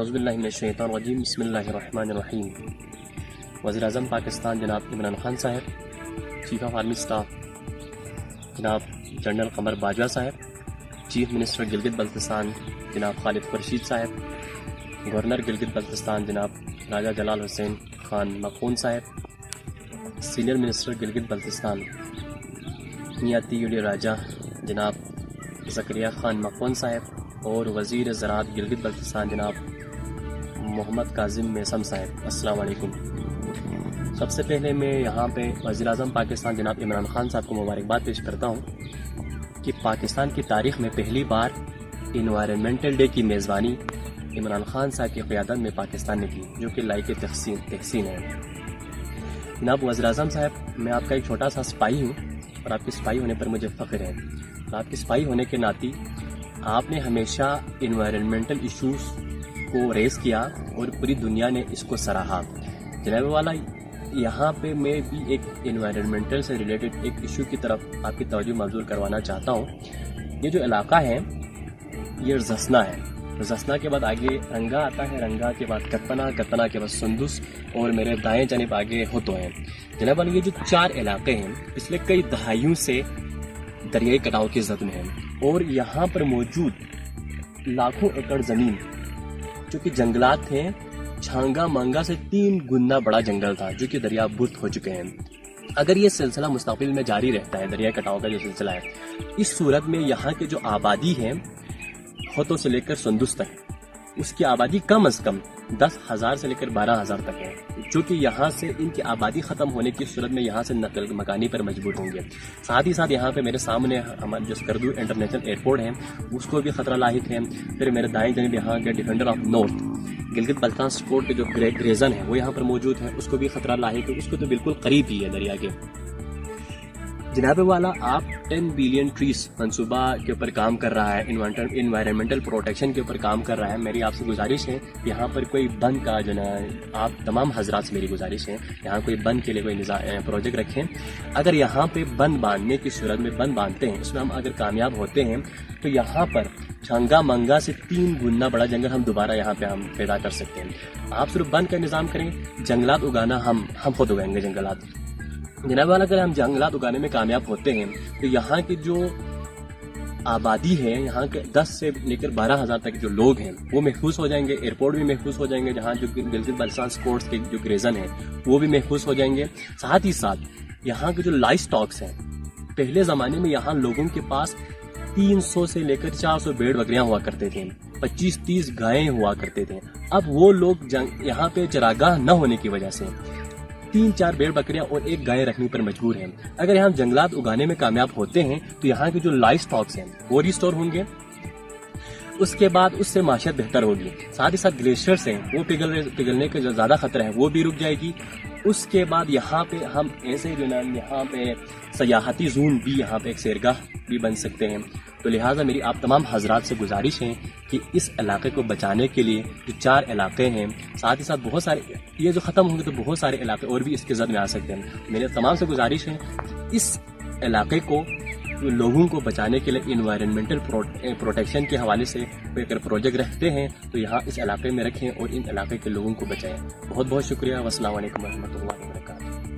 औज़ुबिल्लाहि मिनश्शैतानिर्रजीम बिस्मिल्लाहिर्रहमानिर्रहीम। वज़ीर आज़म पाकिस्तान जनाब इमरान खान साहब, चीफ ऑफ आर्मी स्टाफ जनाब जनरल कमर बाजवा साहब, चीफ मिनिस्टर गिलगित बल्तिस्तान जनाब खालिद खुर्शीद साहब, गवर्नर गिलगित बल्तिस्तान जनाब राजा जलाल हुसैन खान मखून साहब, सीनियर मिनिस्टर गिलगित बल्तिस्तान मियाती यूली राजा जनाब ज़करिया खान मखून साहब और वज़ीर ज़राअत गिलगित बल्तिस्तान जनाब मोहम्मद काजिम मेसम साहब, अस्सलाम वालेकुम। सबसे पहले मैं यहाँ पे वज़ीर आज़म पाकिस्तान जनाब इमरान खान साहब को मुबारकबाद पेश करता हूँ कि पाकिस्तान की तारीख़ में पहली बार इन्वायरमेंटल डे की मेज़बानी इमरान खान साहब की क़यादत में पाकिस्तान ने की, जो कि लायक तहसीन है। जनाब वज़ीर आज़म साहब, मैं आपका एक छोटा सा सिपाही हूँ और आपके सिपाही होने पर मुझे फ़ख्र है। और आपके सिपाही होने के नाते आपने हमेशा इन्वायरमेंटल इश्यूज़ को रेस किया और पूरी दुनिया ने इसको सराहा। जनाब वाला, यहाँ पे मैं भी एक इन्वायरमेंटल से रिलेटेड एक इशू की तरफ आपकी तवज्जो मबज़ूल करवाना चाहता हूँ। ये जो इलाका है ये जसना है। जसना के बाद आगे रंगा आता है, रंगा के बाद कतपना, कतपना के बाद सुंदुस और मेरे दाएं जानिब आगे होतो है। जनाब वाला, ये जो चार इलाके हैं पिछले कई दहाइयों से दरियाई कटाव की जद में हैं और यहाँ पर मौजूद लाखों एकड़ ज़मीन जो कि जंगलात थे, छांगा मांगा से 3 गुना बड़ा जंगल था जो कि दरियाबुर्द हो चुके हैं। अगर ये सिलसिला मुस्तक़बिल में जारी रहता है, दरिया कटाव का जो सिलसिला है, इस सूरत में यहाँ के जो आबादी है होतो से लेकर सुंदुस तक, उसकी आबादी कम अज़ कम 10,000 से लेकर 12,000 तक है, जो कि यहाँ से इनकी आबादी ख़त्म होने की सूरत में यहाँ से नकल मकानी पर मजबूर होंगे। साथ ही साथ यहाँ पे मेरे सामने हमारे जो स्कर्दू इंटरनेशनल एयरपोर्ट है उसको भी ख़तरा लाहिक है। फिर मेरे दाएं जानिब यहाँ के defender of north Gilgit Baltistan sport के जो ग्रेजन है वो यहाँ पर मौजूद है, उसको भी ख़तरा लाहिक है, उसको तो बिल्कुल करीब ही है दरिया के। जनाब वाला, आप 10 बिलियन ट्रीज मंसूबा के ऊपर काम कर रहा है, इन्वायरमेंटल प्रोटेक्शन के ऊपर काम कर रहा है। मेरी आपसे गुजारिश है यहाँ पर कोई बंद का जो ना, आप तमाम हजरात से मेरी गुजारिश है यहाँ कोई बंद के लिए कोई प्रोजेक्ट रखें। अगर यहाँ पे बंद बांधने की सूरत में बंद बांधते हैं, उसमें हम अगर कामयाब होते हैं तो यहाँ पर छंगा मंगा से 3 गुना बड़ा जंगल हम दोबारा यहाँ पे हम पैदा कर सकते हैं। आप सिर्फ बंद का निज़ाम करें, जंगलात उगाना हम खुद उगाएंगे जंगलात। जनाब वाला, अगर हम जंगलात उगाने में कामयाब होते हैं तो यहाँ की जो आबादी है, यहाँ के 10 से लेकर 12,000 तक जो लोग हैं वो महफूज हो जाएंगे, एयरपोर्ट भी महफूज हो जाएंगे, जहाँ जो गिलगित बल्तिस्तान स्पोर्ट्स के जो ग्रेजन है वो भी महफूज हो जाएंगे। साथ ही साथ यहाँ के जो लाइव स्टॉक्स हैं, पहले ज़माने में यहाँ लोगों के पास 300 से लेकर 400 भेड़ बकरियां हुआ करते थे, 25-30 गायें हुआ करते थे। अब वो लोग यहाँ पे चरागाह न होने की वजह से 3-4 भेड़ बकरियां और 1 गाय रखने पर मजबूर हैं। अगर यहाँ जंगलात उगाने में कामयाब होते हैं तो यहाँ के जो लाइव स्टॉक्स हैं वो रिस्टोर होंगे, उसके बाद उससे माशियत बेहतर होगी। साथ ही साथ ग्लेशियर्स हैं वो पिघलने का जो ज़्यादा खतरा है वो भी रुक जाएगी। उसके बाद यहाँ पे हम ऐसे जो ना यहाँ पे सयाहती जोन भी, यहाँ पे एक सैरगाह भी बन सकते हैं। तो लिहाजा मेरी आप तमाम हजरात से गुजारिश है कि इस इलाके को बचाने के लिए जो 4 इलाके हैं, साथ ही साथ बहुत सारे ये जो ख़त्म होंगे तो बहुत सारे इलाके और भी इसके जद में आ सकते हैं। मेरे तमाम से गुजारिश है इस इलाके को लोगों को बचाने के लिए इन्वायरमेंटल प्रोटेक्शन के हवाले से कोई अगर प्रोजेक्ट रखते हैं तो यहाँ इस इलाके में रखें और इन इलाके के लोगों को बचाएं। बहुत बहुत शुक्रिया। अस्सलाम वालेकुम रहमतुल्लाहि व बरकातुहू।